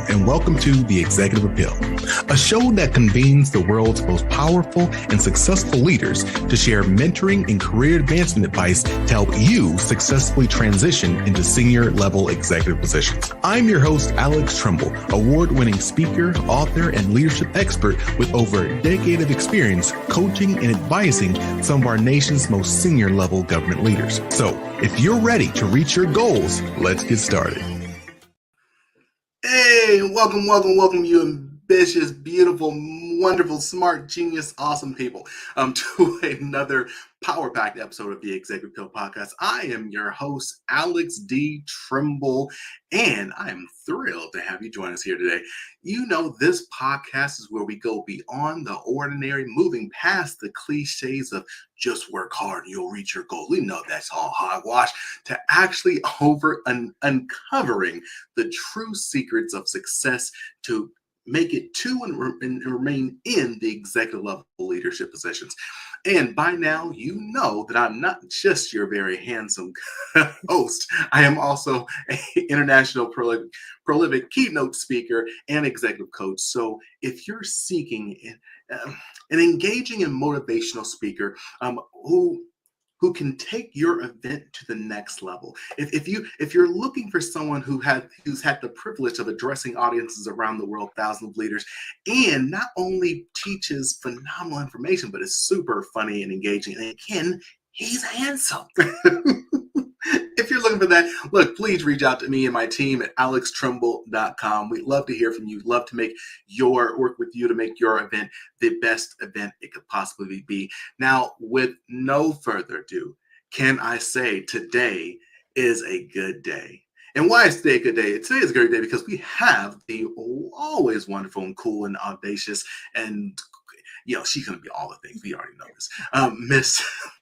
and welcome to The Executive Appeal, a show that convenes the world's most powerful and successful leaders to share mentoring and career advancement advice to help you successfully transition into senior level executive positions. I'm your host, Alex Tremble, award-winning speaker, author, and leadership expert with over a decade of experience coaching and advising some of our nation's most senior level government leaders. So if you're ready to reach your goals, let's get started. Hey, welcome, you ambitious, beautiful, wonderful, smart, genius, awesome people to another power-packed episode of the Executive Appeal Podcast. I am your host, Alex D. Tremble, and I am thrilled to have you join us here today. You know, this podcast is where we go beyond the ordinary, moving past the cliches of just work hard and you'll reach your goal. We know that's all hogwash, to actually uncovering the true secrets of success to make it to and remain in the executive level leadership positions. And by now, you know that I'm not just your very handsome host. I am also an international prolific keynote speaker and executive coach. So if you're seeking an engaging and motivational speaker who can take your event to the next level. If you're looking for someone who's had the privilege of addressing audiences around the world, thousands of leaders, and not only teaches phenomenal information, but is super funny and engaging, and again, he's handsome. If you're looking for that, look, please reach out to me and my team at alextremble.com. We'd love to hear from you. Love to work with you to make your event the best event it could possibly be. Now, with no further ado, can I say today is a good day? And why is today a good day? Today is a great day because we have the always wonderful and cool and audacious and she's going to be all the things. We already know this.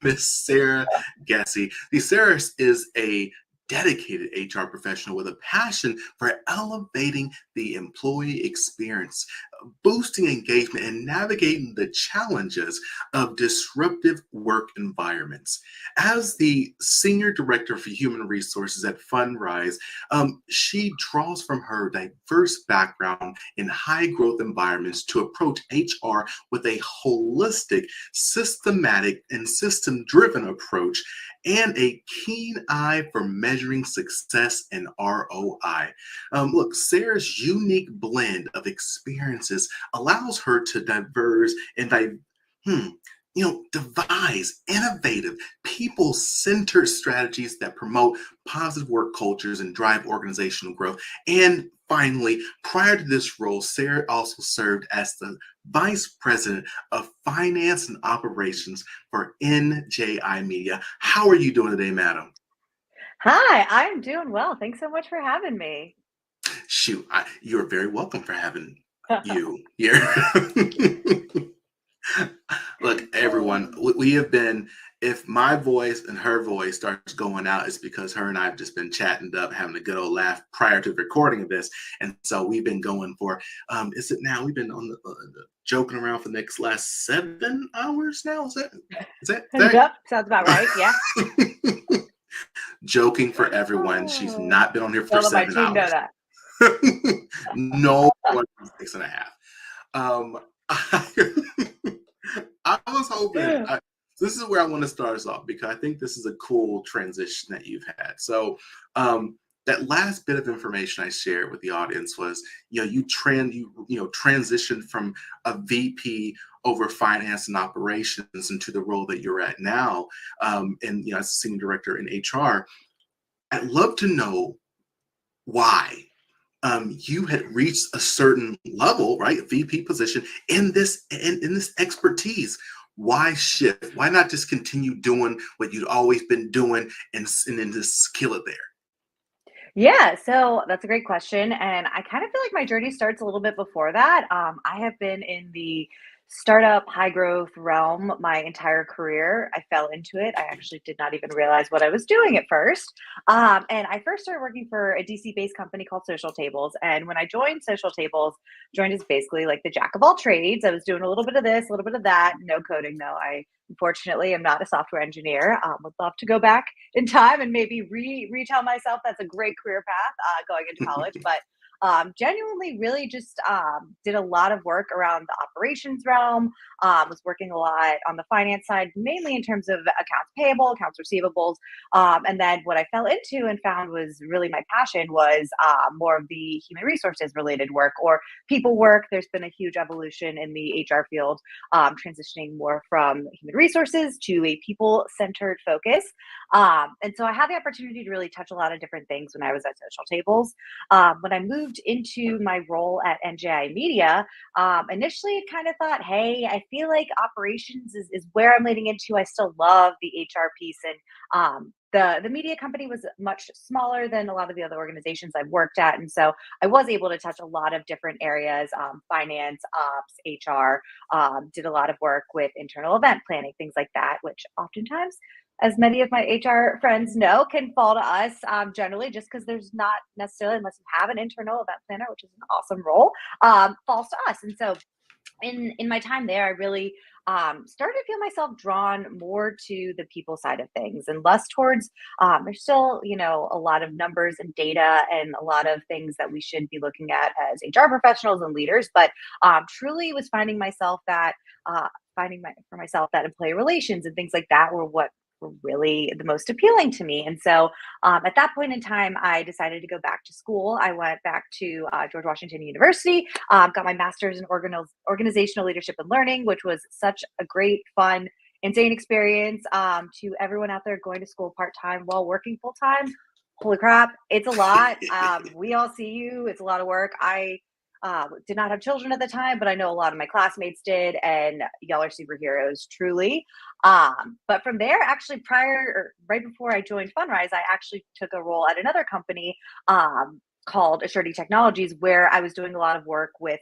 Miss Sarah Ghessie. Sarah is a dedicated HR professional with a passion for elevating the employee experience, boosting engagement, and navigating the challenges of disruptive work environments. As the Senior Director for Human Resources at Fundrise, she draws from her diverse background in high-growth environments to approach HR with a holistic, systematic, and system-driven approach and a keen eye for measuring success and ROI. Look, Sarah's unique blend of experiences allows her to devise innovative, people-centered strategies that promote positive work cultures and drive organizational growth. And finally, prior to this role, Sarah also served as the Vice President of Finance and Operations for NJI Media. How are you doing today, madam? Hi, I'm doing well. Thanks so much for having me. Shoot, you're very welcome for having you here. Look, everyone, we have been, if my voice and her voice starts going out, it's because her and I have just been chatting up, having a good old laugh prior to the recording of this. And so we've been going for, we've been on the joking around for the last 7 hours now? Is that? Yep, sounds about right, yeah. Joking for everyone. She's not been on here for 7 hours. Know that. No one for 6.5. I was hoping, this is where I want to start us off because I think this is a cool transition that you've had. So that last bit of information I shared with the audience was, you transitioned from a VP over finance and operations into the role that you're at now, and as a senior director in HR. I'd love to know why you had reached a certain level, right? A VP position in this expertise. Why shift? Why not just continue doing what you'd always been doing and then just kill it there? Yeah, so that's a great question. And I kind of feel like my journey starts a little bit before that. I have been in the startup high growth realm my entire career. I fell into it. I actually did not even realize what I was doing at first. And I first started working for a DC based company called Social Tables. And when I joined Social Tables, joined as basically like the jack of all trades. I was doing a little bit of this, a little bit of that, no coding though. I unfortunately am not a software engineer. Would love to go back in time and maybe retell myself that's a great career path going into college. But genuinely really just did a lot of work around the operations realm, was working a lot on the finance side, mainly in terms of accounts payable, accounts receivables. And then what I fell into and found was really my passion was more of the human resources related work or people work. There's been a huge evolution in the HR field, transitioning more from human resources to a people-centered focus. And so I had the opportunity to really touch a lot of different things when I was at Social Tables. When I moved into my role at NJI Media, initially I kind of thought, hey, I feel like operations is where I'm leading into. I still love the HR piece. And the media company was much smaller than a lot of the other organizations I've worked at. And so I was able to touch a lot of different areas, finance, ops, HR, did a lot of work with internal event planning, things like that, which oftentimes, as many of my HR friends know, can fall to us generally just because there's not necessarily, unless you have an internal event planner, which is an awesome role, falls to us. And so in my time there, I really started to feel myself drawn more to the people side of things and less towards, there's still, a lot of numbers and data and a lot of things that we should be looking at as HR professionals and leaders, but truly was finding myself that, for myself that employee relations and things like that were what were really the most appealing to me. And so at that point in time, I decided to go back to school. I went back to George Washington University, got my master's in organizational leadership and learning, which was such a great, fun, insane experience. To everyone out there going to school part-time while working full-time, holy crap, it's a lot. We all see you. It's a lot of work. I did not have children at the time, but I know a lot of my classmates did, and y'all are superheroes, truly. But from there, actually, right before I joined Fundrise, I actually took a role at another company called Asurity Technologies, where I was doing a lot of work with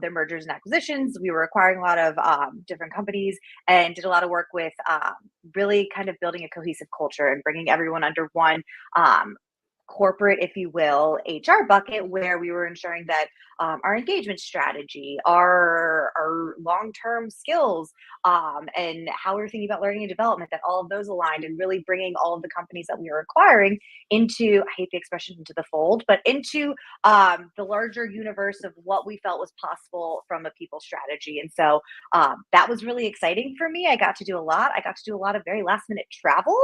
their mergers and acquisitions. We were acquiring a lot of different companies and did a lot of work with really kind of building a cohesive culture and bringing everyone under one corporate, if you will, HR bucket, where we were ensuring that our engagement strategy, our long-term skills, and how we were thinking about learning and development, that all of those aligned, and really bringing all of the companies that we were acquiring into, I hate the expression into the fold, but into the larger universe of what we felt was possible from a people strategy. And so that was really exciting for me. I got to do a lot. I got to do a lot of very last minute travel,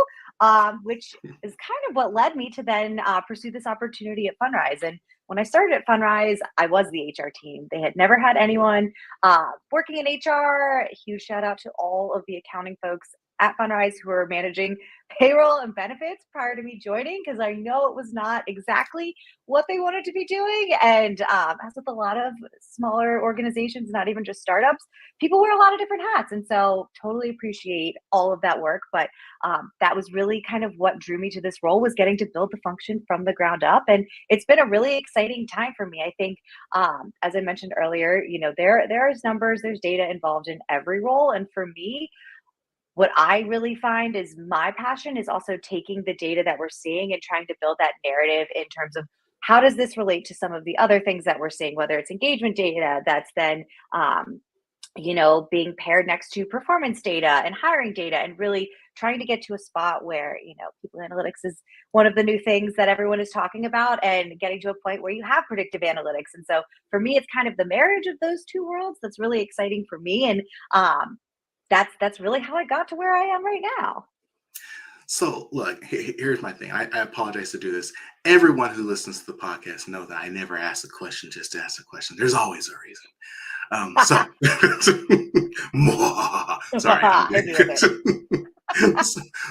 which is kind of what led me to then pursue this opportunity at Fundrise. And when I started at Fundrise, I was the HR team. They had never had anyone working in HR. Huge shout out to all of the accounting folks at Fundrise who were managing payroll and benefits prior to me joining, because I know it was not exactly what they wanted to be doing. And as with a lot of smaller organizations, not even just startups, people wear a lot of different hats. And so totally appreciate all of that work. But that was really kind of what drew me to this role, was getting to build the function from the ground up. And it's been a really exciting time for me. I think, as I mentioned earlier, there's numbers, there's data involved in every role. And for me, what I really find is my passion is also taking the data that we're seeing and trying to build that narrative in terms of how does this relate to some of the other things that we're seeing, whether it's engagement data that's then, being paired next to performance data and hiring data, and really trying to get to a spot where, people analytics is one of the new things that everyone is talking about, and getting to a point where you have predictive analytics. And so for me, it's kind of the marriage of those two worlds that's really exciting for me. And that's really how I got to where I am right now. So look, here's my thing. I apologize to do this. Everyone who listens to the podcast know that I never ask a question just to ask a question. There's always a reason. Sorry.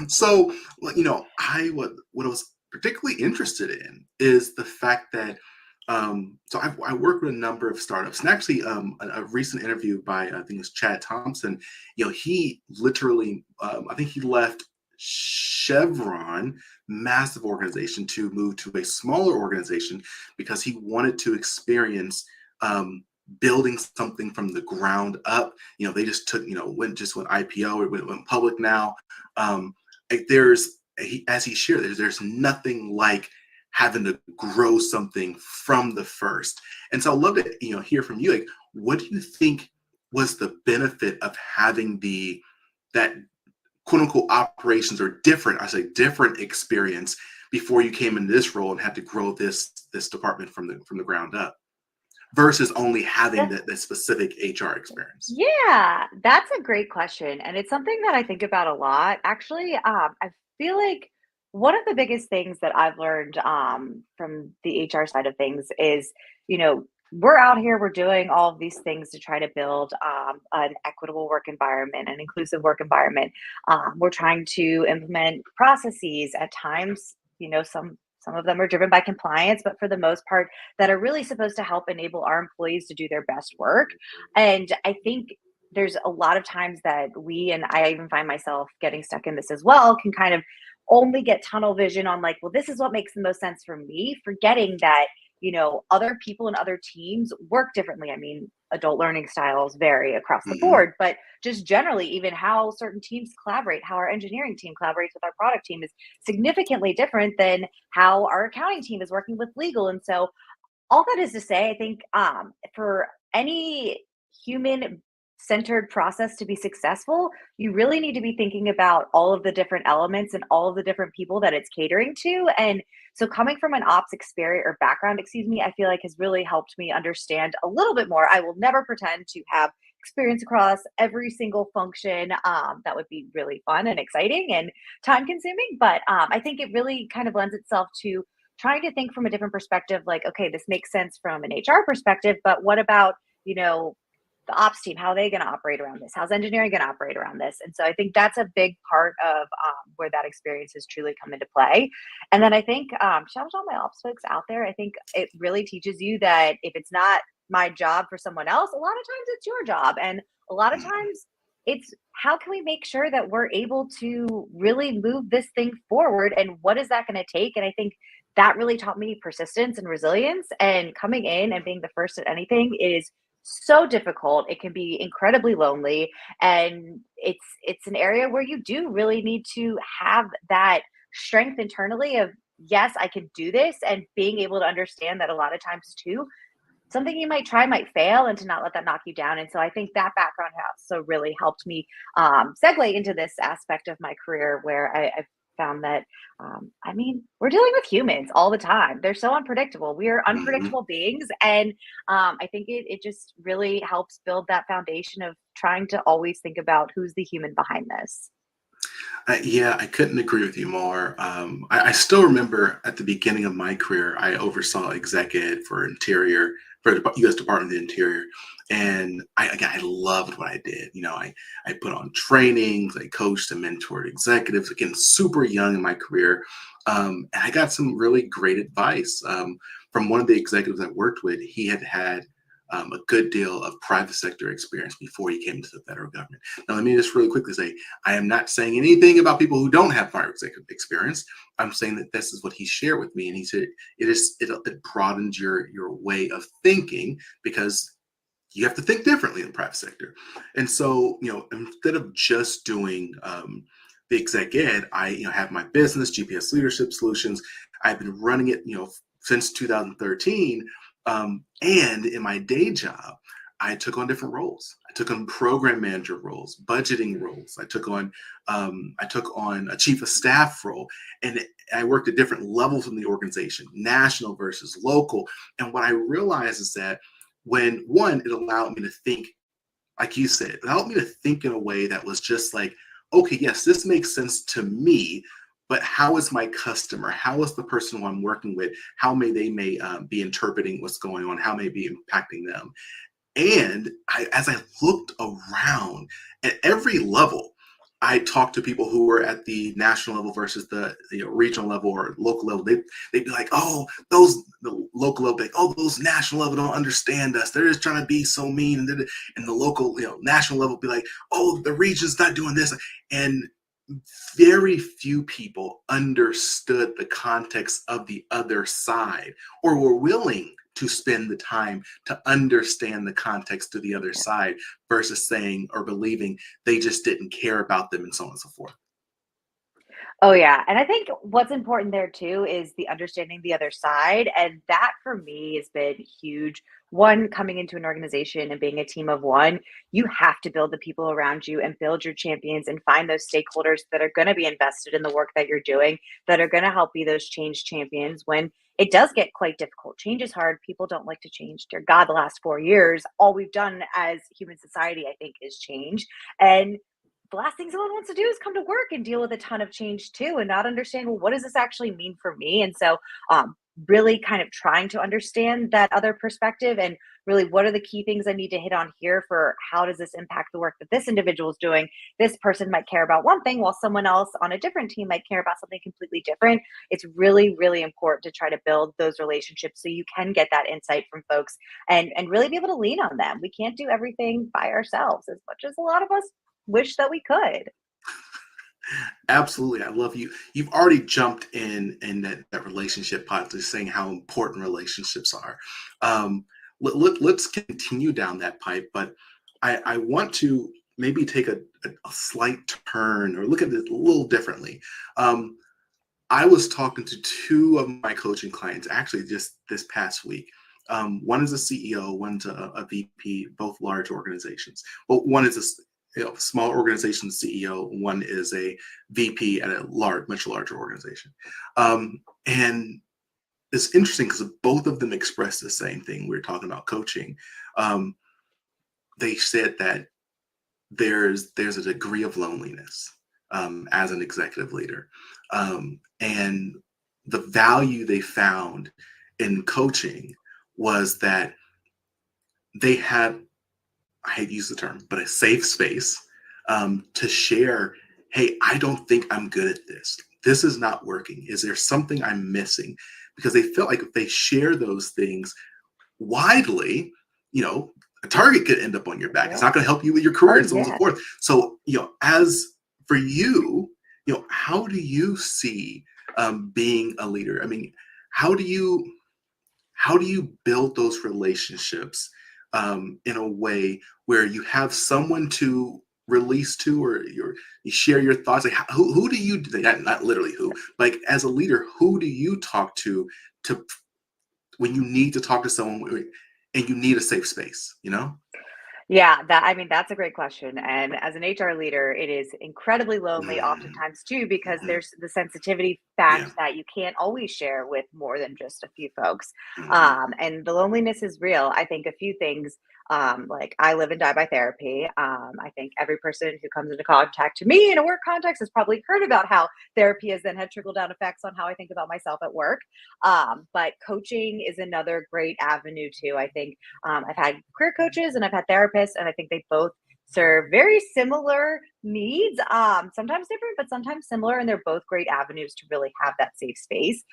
So, what I was particularly interested in is the fact that I work with a number of startups, and actually a recent interview by I think it was Chad Thompson. He literally I think he left Chevron, massive organization, to move to a smaller organization because he wanted to experience building something from the ground up. They just went IPO, or went public now. As he shared, there's nothing like having to grow something from the first. And so I'd love to hear from you. Like, what do you think was the benefit of having that quote unquote operations, or different experience before you came into this role and had to grow this department from the ground up, versus only having that specific HR experience? Yeah, that's a great question. And it's something that I think about a lot. Actually, I feel like one of the biggest things that I've learned from the HR side of things is, you know, we're out here, we're doing all of these things to try to build an equitable work environment, an inclusive work environment. We're trying to implement processes at times, some of them are driven by compliance, but for the most part, that are really supposed to help enable our employees to do their best work. And I think there's a lot of times that we, and I even find myself getting stuck in this as well, can kind of only get tunnel vision on like, well, this is what makes the most sense for me, forgetting that, other people and other teams work differently. I mean, adult learning styles vary across the Hmm. board, but just generally, even how certain teams collaborate, how our engineering team collaborates with our product team is significantly different than how our accounting team is working with legal. And so all that is to say, I think for any human centered process to be successful, you really need to be thinking about all of the different elements and all of the different people that it's catering to. And so, coming from an ops experience or background, excuse me, I feel like has really helped me understand a little bit more. I will never pretend to have experience across every single function. That would be really fun and exciting and time consuming. But I think it really kind of lends itself to trying to think from a different perspective, like, okay, this makes sense from an HR perspective, but what about, the ops team? How are they going to operate around this? How's engineering going to operate around this? And so I think that's a big part of where that experience has truly come into play. And then I think, shout out to all my ops folks out there. I think it really teaches you that if it's not my job for someone else, a lot of times it's your job. And a lot of times it's how can we make sure that we're able to really move this thing forward and what is that going to take? And I think that really taught me persistence and resilience, and coming in and being the first at anything is so difficult. It can be incredibly lonely, and it's an area where you do really need to have that strength internally of, yes, I can do this, and being able to understand that a lot of times too, something you might try might fail, and to not let that knock you down. And so I think that background has so really helped me segue into this aspect of my career where I've found that, I mean, we're dealing with humans all the time. They're so unpredictable. We are Hmm. unpredictable beings. And I think it just really helps build that foundation of trying to always think about who's the human behind this. Yeah, I couldn't agree with you more. I still remember at the beginning of my career, I oversaw exec ed for Interior, for the U.S. Department of the Interior, and again, I loved what I did. I put on trainings, I coached and mentored executives. Again, super young in my career, and I got some really great advice from one of the executives I worked with. He had a good deal of private sector experience before he came to the federal government. Now, let me just really quickly say, I am not saying anything about people who don't have private sector experience. I'm saying that this is what he shared with me, and he said it broadens your way of thinking, because you have to think differently in the private sector. And so, instead of just doing the exec ed, I have my business, GPS Leadership Solutions. I've been running it, since 2013. And in my day job, I took on different roles. I took on program manager roles, budgeting roles. I took on a chief of staff role, and I worked at different levels in the organization, national versus local. And what I realized is that it allowed me to think, like you said, it allowed me to think in a way that was just like, okay, yes, this makes sense to me, but how is my customer? How is the person who I'm working with? How may be interpreting what's going on? How may be impacting them? And as I looked around at every level, I talked to people who were at the national level versus the regional level or local level. They'd be like, oh, the local level, like, oh, those national level don't understand us. They're just trying to be so mean. And the local, national level be like, oh, the region's not doing this. And very few people understood the context of the other side, or were willing to spend the time to understand the context to the other side, versus saying or believing they just didn't care about them, and so on and so forth. Oh, yeah, and I think what's important there too is the understanding the other side, and that for me has been huge. One, coming into an organization and being a team of one, you have to build the people around you and build your champions and find those stakeholders that are gonna be invested in the work that you're doing, that are gonna help be those change champions when it does get quite difficult. Change is hard. People don't like to change. Dear God, the last 4 years, all we've done as human society, I think, is change, and the last thing someone wants to do is come to work and deal with a ton of change too and not understand, well, what does this actually mean for me? And so um, really kind of trying to understand that other perspective and really what are the key things I need to hit on here for how does this impact the work that this individual is doing. This person might care about one thing while someone else on a different team might care about something completely different. It's really, really important to try to build those relationships so you can get that insight from folks and really be able to lean on them. We can't do everything by ourselves as much as a lot of us wish that we could. Absolutely. I love you. You've already jumped in that relationship part, just saying how important relationships are. Let's continue down that pipe, but I want to maybe take a slight turn or look at it a little differently. I was talking to two of my coaching clients actually just this past week. One is a CEO, one's a VP, both large organizations. Well, one is a small organization CEO, one is a VP at a much larger organization. And it's interesting because both of them expressed the same thing. We were talking about coaching. They said that there's a degree of loneliness as an executive leader. And the value they found in coaching was that they had, I hate to use the term, but a safe space to share, hey, I don't think I'm good at this. This is not working. Is there something I'm missing? Because they felt like if they share those things widely, a target could end up on your back. It's not going to help you with your career Oh, and so on and so yeah. forth. So, as for you, how do you see being a leader? I mean, how do you build those relationships in a way where you have someone to release to, or you share your thoughts? Like, who do you, not literally who, like as a leader, who do you talk to when you need to talk to someone and you need a safe space? Yeah, that's a great question. And as an HR leader, it is incredibly lonely Mm, oftentimes too, because mhm, there's the sensitivity yeah. fact that you can't always share with more than just a few folks. Mhm, And the loneliness is real. I think a few things, like I live and die by therapy. I think every person who comes into contact to me in a work context has probably heard about how therapy has then had trickle down effects on how I think about myself at work. But coaching is another great avenue too. I think I've had career coaches and I've had therapists, and I think they both serve very similar needs, sometimes different, but sometimes similar. And they're both great avenues to really have that safe space.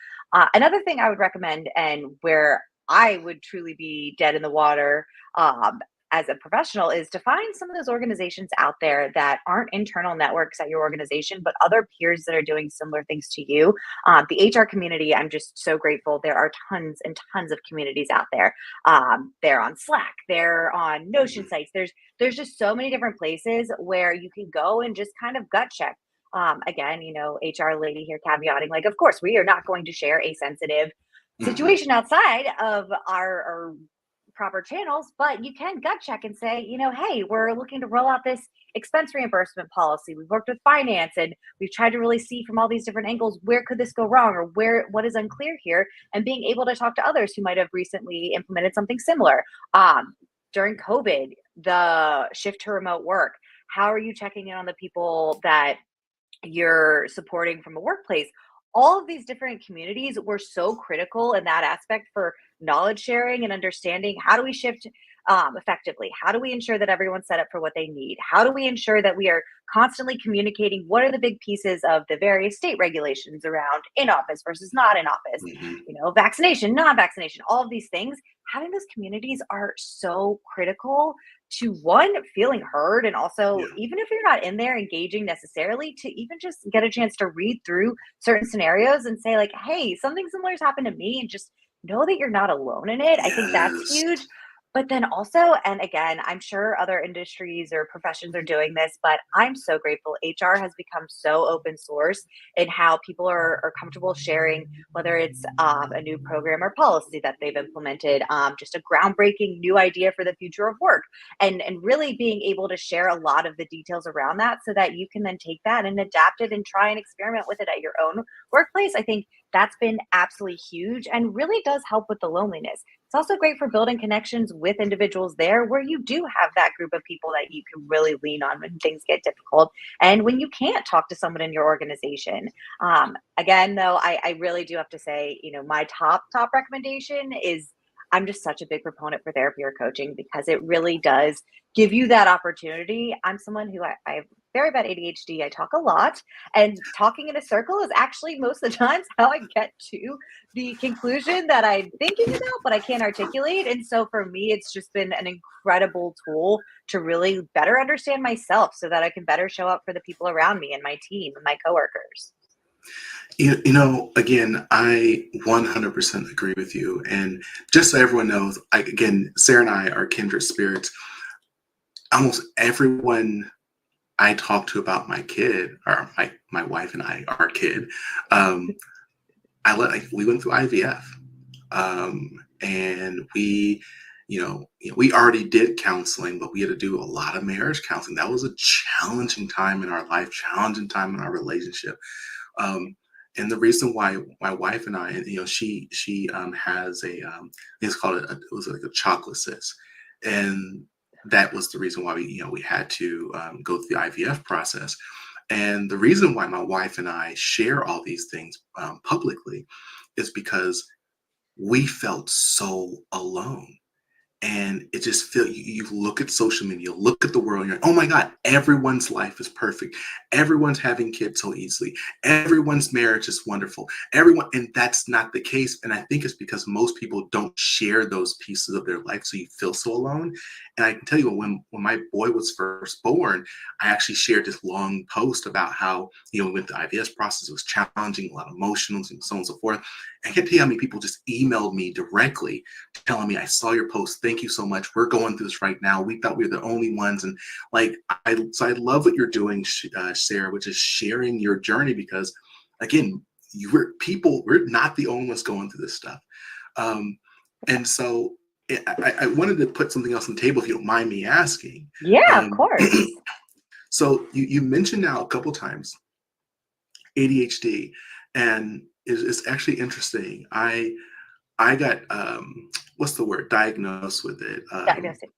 Another thing I would recommend, and where I would truly be dead in the water um, as a professional, is to find some of those organizations out there that aren't internal networks at your organization, but other peers that are doing similar things to you. The HR community, I'm just so grateful. There are tons and tons of communities out there. They're on Slack, they're on Notion mhm. sites. There's just so many different places where you can go and just kind of gut check. Again, HR lady here caveating, like, of course, we are not going to share a sensitive Mhm. situation outside of our proper channels, but you can gut check and say, hey, we're looking to roll out this expense reimbursement policy. We've worked with finance and we've tried to really see from all these different angles, where could this go wrong or what is unclear here, and being able to talk to others who might have recently implemented something similar. During COVID, the shift to remote work, how are you checking in on the people that you're supporting from a workplace? All of these different communities were so critical in that aspect for knowledge sharing and understanding. How do we shift effectively? How do we ensure that everyone's set up for what they need? How do we ensure that we are constantly communicating what are the big pieces of the various state regulations around in office versus not in office, Mhm. vaccination, non-vaccination, all of these things. Having those communities are so critical to one, feeling heard, and also, Yeah. even if you're not in there engaging necessarily, to even just get a chance to read through certain scenarios and say, like, hey, something similar has happened to me, and just know that you're not alone in it. I think that's Yes. huge. But then also, and again, I'm sure other industries or professions are doing this, but I'm so grateful. HR has become so open source in how people are comfortable sharing, whether it's a new program or policy that they've implemented, just a groundbreaking new idea for the future of work, and really being able to share a lot of the details around that so that you can then take that and adapt it and try and experiment with it at your own workplace. I think that's been absolutely huge and really does help with the loneliness. It's also great for building connections with individuals there where you do have that group of people that you can really lean on when things get difficult and when you can't talk to someone in your organization. Again, though, I really do have to say, my top recommendation is I'm just such a big proponent for therapy or coaching because it really does give you that opportunity. I'm someone who I have very bad ADHD. I talk a lot, and talking in a circle is actually most of the times how I get to the conclusion that I'm thinking about, but I can't articulate. And so for me, it's just been an incredible tool to really better understand myself so that I can better show up for the people around me and my team and my coworkers. Again, I 100% agree with you. And just so everyone knows, again, Sarah and I are kindred spirits. Almost everyone I talk to about my kid, or my wife and I, our kid, we went through IVF, and we already did counseling, but we had to do a lot of marriage counseling. That was a challenging time in our life, challenging time in our relationship. And the reason why my wife and I, she has it's called it was like a chocolate cyst, and that was the reason why we had to go through the IVF process. And the reason why my wife and I share all these things publicly is because we felt so alone. And it just you look at social media, look at the world, and you're like, oh my God, everyone's life is perfect. Everyone's having kids so easily. Everyone's marriage is wonderful. And that's not the case. And I think it's because most people don't share those pieces of their life. So you feel so alone. And I can tell you when my boy was first born, I actually shared this long post about how, we went through the IVF process. It was challenging, a lot of emotions and so on and so forth. I can't tell you how many people just emailed me directly telling me, I saw your post. Thank you so much. We're going through this right now. We thought we were the only ones. And so I love what you're doing, Sarah, which is sharing your journey because, again, we're not the only ones going through this stuff. And so I wanted to put something else on the table, if you don't mind me asking. Yeah, of course. So you mentioned now a couple times ADHD, and it's actually interesting. I got what's the word? Diagnosed with it. Diagnostic.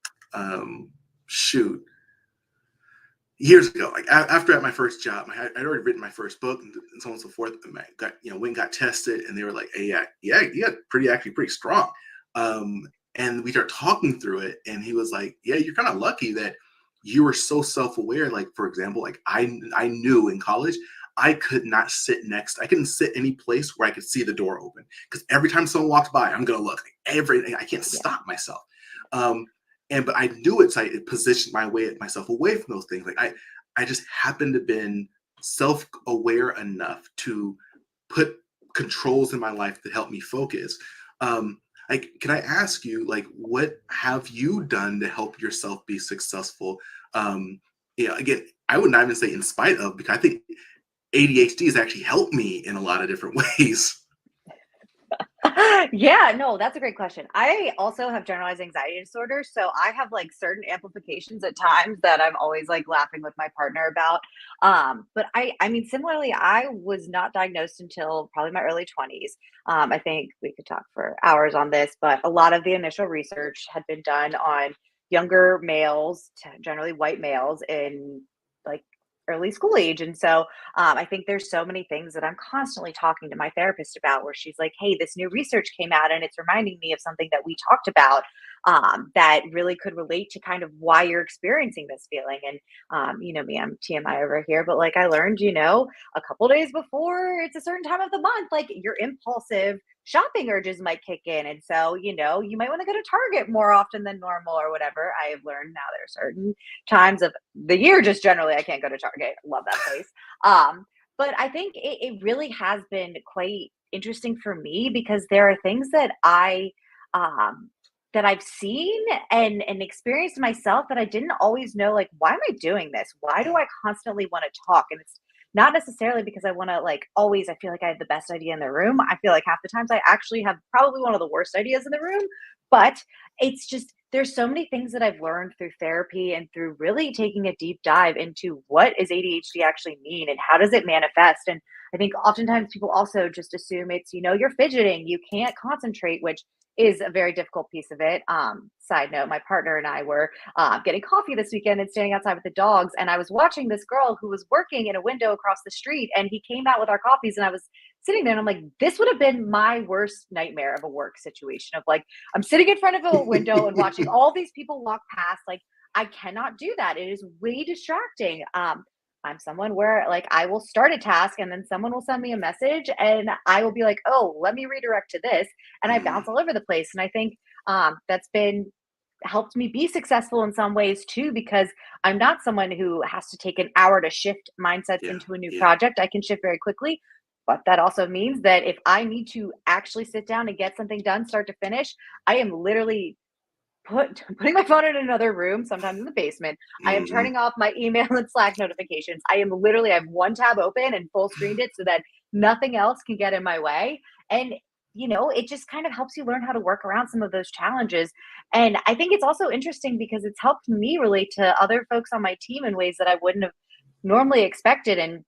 Years ago, like after I had my first job, I'd already written my first book and so on and so forth. And I got, went and got tested, and they were like, "Hey, yeah, you got pretty strong." And we started talking through it, and he was like, "Yeah, you're kind of lucky that you were so self-aware. Like, for example, like I knew in college I couldn't sit any place where I could see the door open because every time someone walked by, I'm gonna look. I can't stop myself. But I knew it, so I positioned myself away from those things. Like I just happened to been self-aware enough to put controls in my life to help me focus. Can I ask you, like, what have you done to help yourself be successful? Again, I would not even say in spite of, because I think ADHD has actually helped me in a lot of different ways. Yeah, no, that's a great question. I also have generalized anxiety disorder, so I have like certain amplifications at times that I'm always like laughing with my partner about. But I mean, similarly, I was not diagnosed until probably my early 20s. I think we could talk for hours on this, but a lot of the initial research had been done on younger males, generally white males in like early school age. And so I think there's so many things that I'm constantly talking to my therapist about where she's like, hey, this new research came out and it's reminding me of something that we talked about that really could relate to kind of why you're experiencing this feeling. And you know me, I'm TMI over here, but like I learned, a couple days before it's a certain time of the month, like your impulsive shopping urges might kick in. And so, you might want to go to Target more often than normal or whatever. I have learned now there are certain times of the year, just generally, I can't go to Target. Love that place. But I think it really has been quite interesting for me because there are things that I that I've seen and experienced myself that I didn't always know, like, why am I doing this? Why do I constantly want to talk? And it's not necessarily because I want to like always, I feel like I have the best idea in the room. I feel like half the times I actually have probably one of the worst ideas in the room, but it's just there's so many things that I've learned through therapy and through really taking a deep dive into what is ADHD actually mean and how does it manifest. And I think oftentimes people also just assume it's, you're fidgeting, you can't concentrate, which is a very difficult piece of it. Side note, my partner and I were getting coffee this weekend and standing outside with the dogs. And I was watching this girl who was working in a window across the street, and he came out with our coffees, and I was sitting there and I'm like, this would have been my worst nightmare of a work situation of like, I'm sitting in front of a window and watching all these people walk past. Like, I cannot do that. It is way distracting. I'm someone where like I will start a task and then someone will send me a message and I will be like, oh, let me redirect to this. And I bounce all over the place. And I think that's been helped me be successful in some ways too, because I'm not someone who has to take an hour to shift mindsets Yeah, into a new yeah. project. I can shift very quickly. But that also means that if I need to actually sit down and get something done, start to finish, I am literally putting my phone in another room, sometimes in the basement. I am Mhm. turning off my email and Slack notifications. I have one tab open and full screened it so that nothing else can get in my way. And, it just kind of helps you learn how to work around some of those challenges. And I think it's also interesting because it's helped me relate to other folks on my team in ways that I wouldn't have normally expected. And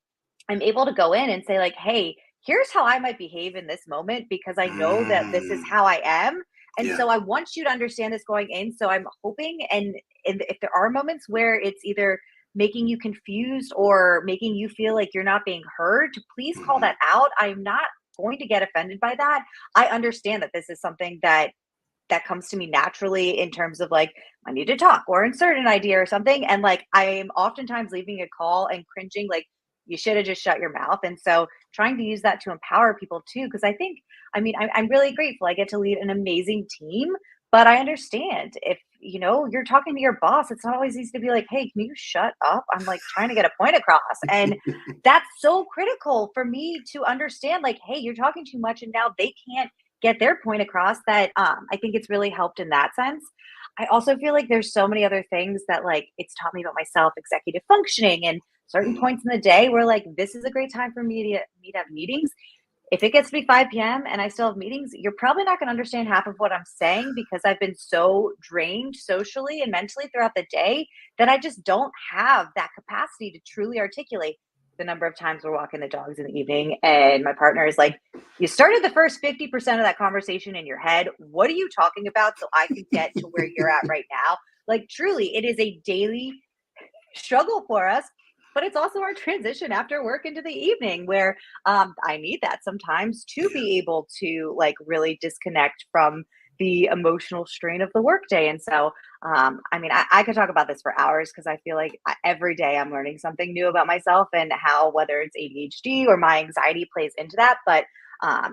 I'm able to go in and say, like, hey, here's how I might behave in this moment because I know that this is Mm. how I am. And Yeah. so I want you to understand this going in. So I'm hoping, and if there are moments where it's either making you confused or making you feel like you're not being heard, to please call Mhm. that out. I'm not going to get offended by that. I understand that this is something that comes to me naturally in terms of like I need to talk or insert an idea or something. And like I am oftentimes leaving a call and cringing, like you should have just shut your mouth. And so trying to use that to empower people too, because I think, I'm really grateful. I get to lead an amazing team, but I understand if you're talking to your boss, it's not always easy to be like, hey, can you shut up? I'm like trying to get a point across. And that's so critical for me to understand, like, hey, you're talking too much and now they can't get their point across that I think it's really helped in that sense. I also feel like there's so many other things that like it's taught me about myself, executive functioning and certain Mhm. points in the day where like this is a great time for me to have meetings. If it gets to be 5 p.m. and I still have meetings, you're probably not going to understand half of what I'm saying because I've been so drained socially and mentally throughout the day that I just don't have that capacity to truly articulate the number of times we're walking the dogs in the evening. And my partner is like, you started the first 50% of that conversation in your head. What are you talking about so I can get to where you're at right now? Like, truly, it is a daily struggle for us, but it's also our transition after work into the evening where I need that sometimes to Yeah. be able to like really disconnect from the emotional strain of the workday. And so, I could talk about this for hours because I feel like every day I'm learning something new about myself and how whether it's ADHD or my anxiety plays into that. But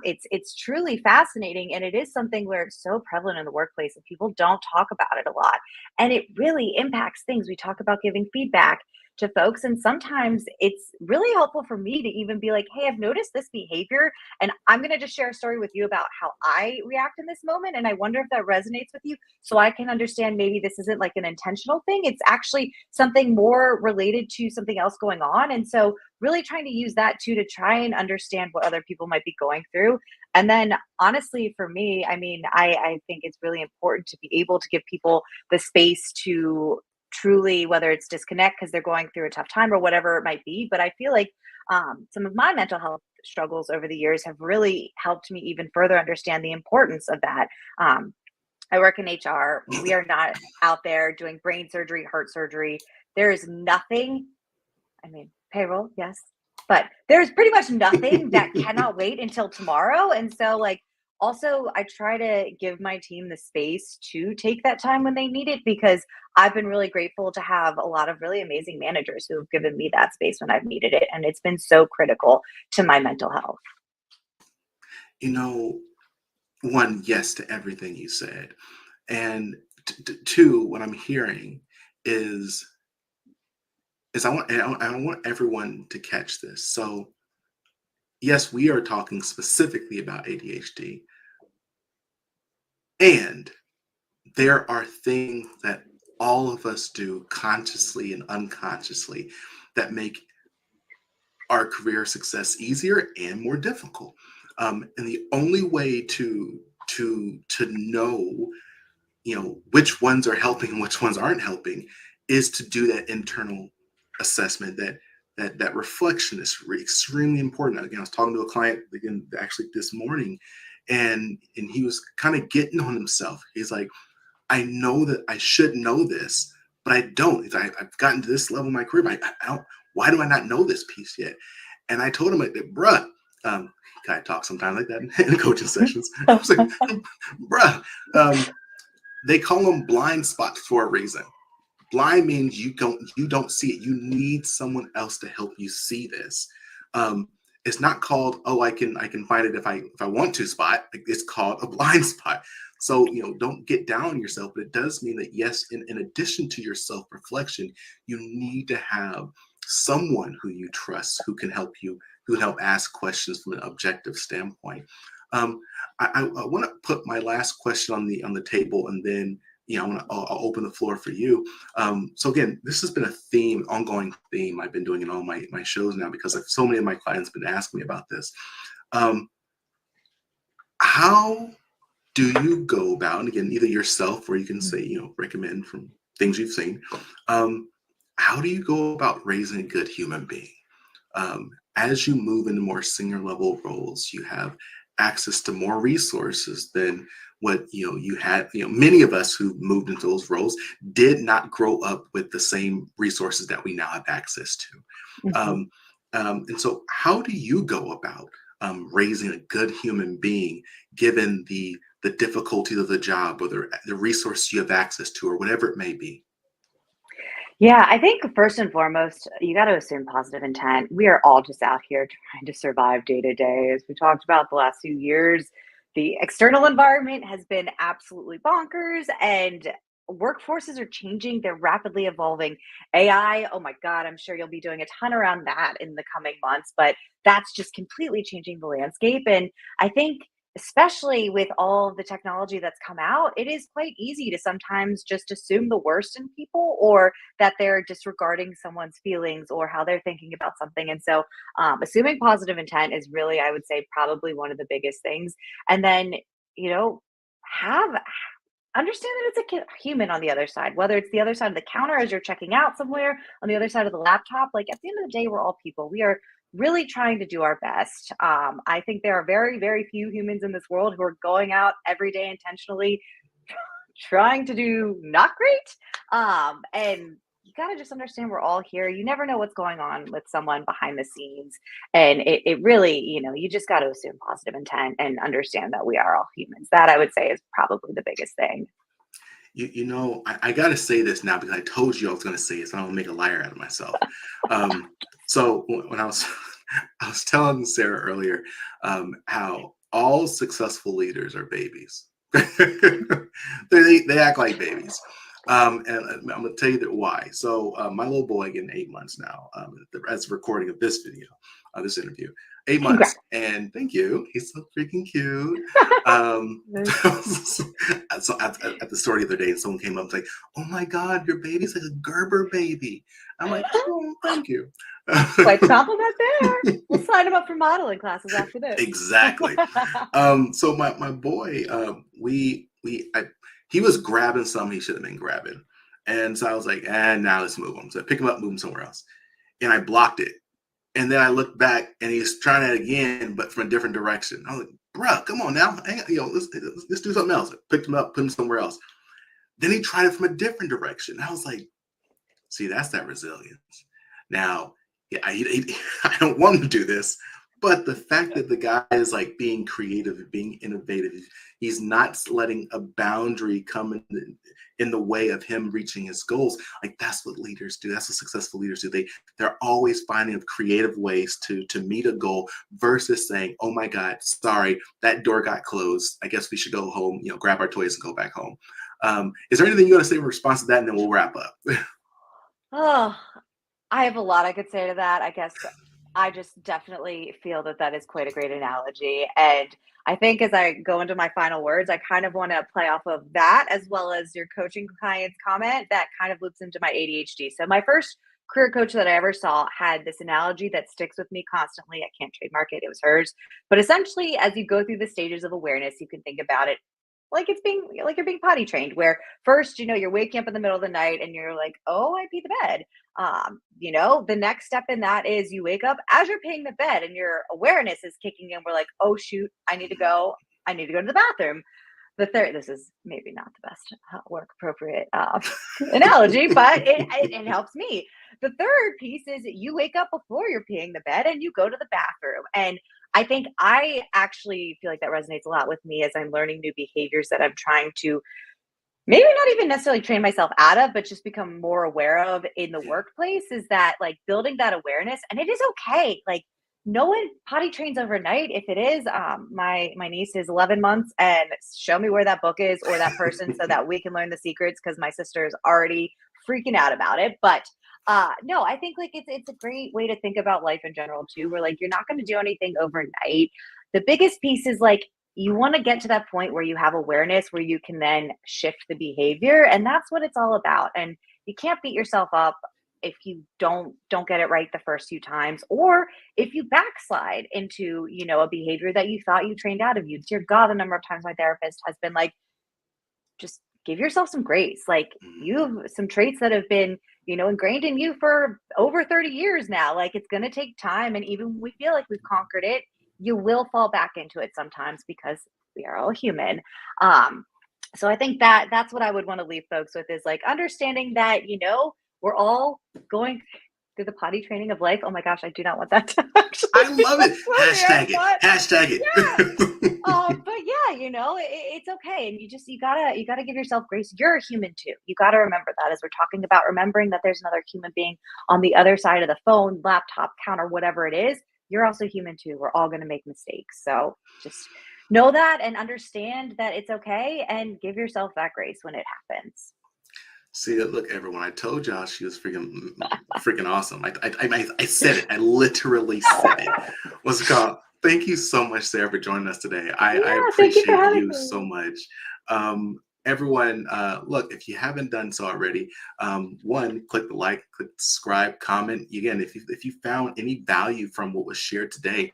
it's truly fascinating, and it is something where it's so prevalent in the workplace and people don't talk about it a lot, and it really impacts things. We talk about giving feedback to folks, and sometimes it's really helpful for me to even be like, hey, I've noticed this behavior, and I'm going to just share a story with you about how I react in this moment, and I wonder if that resonates with you so I can understand maybe this isn't like an intentional thing, it's actually something more related to something else going on. And so really trying to use that too to try and understand what other people might be going through. And then honestly, for me, I think it's really important to be able to give people the space to truly, whether it's disconnect because they're going through a tough time or whatever it might be. But I feel like some of my mental health struggles over the years have really helped me even further understand the importance of that. Um, I work in HR. We are not out there doing brain surgery, heart surgery. There is nothing, payroll, yes, but there's pretty much nothing that cannot wait until tomorrow. And so, like, also, I try to give my team the space to take that time when they need it because I've been really grateful to have a lot of really amazing managers who have given me that space when I've needed it. And it's been so critical to my mental health. You know, one, yes to everything you said. And two, what I'm hearing is I want everyone to catch this. So yes, we are talking specifically about ADHD, and there are things that all of us do consciously and unconsciously that make our career success easier and more difficult. And the only way to know, which ones are helping and which ones aren't helping is to do that internal assessment. That reflection is extremely important. Again, I was talking to a client again actually this morning, and he was kind of getting on himself. He's like, I know that I should know this, but I don't. I've gotten to this level in my career. But I don't. Why do I not know this piece yet? And I told him, like, bruh, I talk sometimes like that in coaching sessions. I was like, bruh, they call them blind spots for a reason. Blind means you don't see it. You need someone else to help you see this. It's not called, oh, I can find it if I want to spot. It's called a blind spot. So, don't get down on yourself, but it does mean that, yes, in addition to your self-reflection, you need to have someone who you trust, who can help you, who can help ask questions from an objective standpoint. I want to put my last question on the table, and then I'll open the floor for you. So again, this has been a theme, ongoing theme I've been doing in all my shows now, because so many of my clients have been asking me about this. How do you go about, and again, either yourself or you can say, recommend from things you've seen. How do you go about raising a good human being? As you move into more senior level roles, you have access to more resources than what you had. Many of us who moved into those roles did not grow up with the same resources that we now have access to. Mm-hmm. And so how do you go about raising a good human being, given the difficulties of the job, or the resource you have access to, or whatever it may be? Yeah, I think first and foremost, you got to assume positive intent. We are all just out here trying to survive day to day. As we talked about the last few years, the external environment has been absolutely bonkers, and workforces are changing. They're rapidly evolving. AI, oh my God, I'm sure you'll be doing a ton around that in the coming months, but that's just completely changing the landscape. And I think, especially with all of the technology that's come out, it is quite easy to sometimes just assume the worst in people, or that they're disregarding someone's feelings or how they're thinking about something. And so, assuming positive intent is really, I would say, probably one of the biggest things. And then, have understand that it's a human on the other side, whether it's the other side of the counter as you're checking out somewhere, on the other side of the laptop. Like, at the end of the day, we're all people. We are really trying to do our best. I think there are very, very few humans in this world who are going out every day intentionally trying to do not great. And you got to just understand we're all here. You never know what's going on with someone behind the scenes. And it really, you just got to assume positive intent and understand that we are all humans. That, I would say, is probably the biggest thing. I got to say this now, because I told you I was going to say it, so I don't make a liar out of myself. So when I was telling Sarah earlier how all successful leaders are babies. they act like babies. And I'm going to tell you that why. So my little boy, getting 8 months now, as a recording of this video, this interview, 8 months. Congrats. And thank you. He's so freaking cute. So at the store the other day, and someone came up and was like, "Oh my God, your baby's like a Gerber baby." I'm like, "Oh, thank you." Quite a compliment there. We'll sign him up for modeling classes after this. Exactly. So my boy, he was grabbing something he should have been grabbing. And so I was like, now let's move him. So I pick him up, move him somewhere else. And I blocked it. And then I looked back, and he's trying it again, but from a different direction. I was like, bro, come on now. Let's do something else. I picked him up, put him somewhere else. Then he tried it from a different direction. I was like, see, that's that resilience. Now, yeah, I don't want him to do this, but the fact that the guy is like being creative, being innovative, he's not letting a boundary come in the way of him reaching his goals. Like, that's what leaders do. That's what successful leaders do. They're always finding creative ways to meet a goal, versus saying, "Oh my God, sorry, that door got closed. I guess we should go home, grab our toys and go back home." Is there anything you want to say in response to that, and then we'll wrap up? Oh, I have a lot I could say to that. I guess I just definitely feel that that is quite a great analogy. And I think as I go into my final words, I kind of want to play off of that as well as your coaching client's comment that kind of loops into my ADHD. So my first career coach that I ever saw had this analogy that sticks with me constantly. I can't trademark it. It was hers. But essentially, as you go through the stages of awareness, you can think about it like it's being like you're being potty trained, where first, you're waking up in the middle of the night and you're like, oh, I peed the bed. The next step in that is you wake up as you're peeing the bed and your awareness is kicking in. We're like, oh shoot, I need to go to the bathroom. The third, this is maybe not the best work appropriate analogy, but it helps me. The third piece is you wake up before you're peeing the bed and you go to the bathroom. And I think I actually feel like that resonates a lot with me as I'm learning new behaviors that I'm trying to maybe not even necessarily train myself out of, but just become more aware of in the workplace, is that like building that awareness. And it is okay. Like no one potty trains overnight. If it is, my niece is 11 months and show me where that book is or that person so that we can learn the secrets, because my sister is already freaking out about it. But no, I think like it's a great way to think about life in general too, where like you're not going to do anything overnight. The biggest piece is like you want to get to that point where you have awareness where you can then shift the behavior, and that's what it's all about. And you can't beat yourself up if you don't get it right the first few times, or if you backslide into a behavior that you thought you trained out of you. Dear God, the number of times my therapist has been like, just give yourself some grace. Like you have some traits that have been ingrained in you for over 30 years now. Like it's going to take time. And even when we feel like we've conquered it, you will fall back into it sometimes because we are all human. So I think that's what I would want to leave folks with, is like understanding that, we're all going through the potty training of life. Oh my gosh, I do not want that to actually I love it. Hashtag it. Yeah. But yeah, it's okay. And you gotta give yourself grace. You're a human too. You gotta remember that as we're talking about remembering that there's another human being on the other side of the phone, laptop, counter, whatever it is. You're also human too. We're all gonna make mistakes. So just know that and understand that it's okay, and give yourself that grace when it happens. See, look, everyone, I told y'all she was freaking awesome. I said it. I literally said it. What's it called? Thank you so much, Sarah, for joining us today. I appreciate you so much. Everyone, look, if you haven't done so already, one, click the like, click subscribe, comment. Again, if you found any value from what was shared today,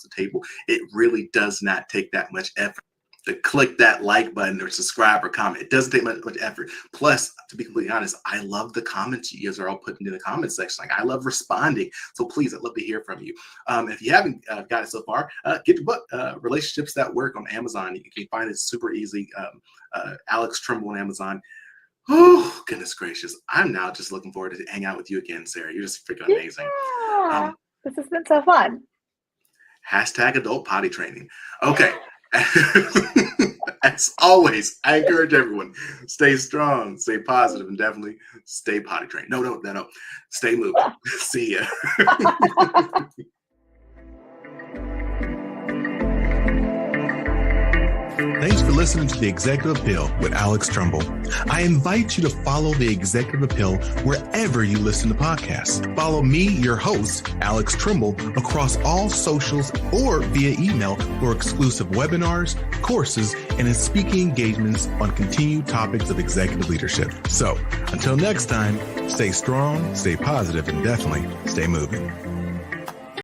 the table, it really does not take that much effort to click that like button or subscribe or comment. It doesn't take much effort. Plus, to be completely honest, I love the comments you guys are all putting in the comment section. Like, I love responding. So please, I'd love to hear from you. If you haven't got it so far, get the book, Relationships That Work, on Amazon. You can find it super easy. Alex Tremble on Amazon. Oh, goodness gracious. I'm now just looking forward to hang out with you again, Sarah. You're just freaking amazing. Yeah. This has been so fun. Hashtag adult potty training. Okay. As always, I encourage everyone, stay strong, stay positive, and definitely stay potty trained. No. Stay moving. See ya. Thanks for listening to The Executive Appeal with Alex Tremble. I invite you to follow The Executive Appeal wherever you listen to podcasts. Follow me, your host, Alex Tremble, across all socials or via email for exclusive webinars, courses, and speaking engagements on continued topics of executive leadership. So until next time, stay strong, stay positive, and definitely stay moving.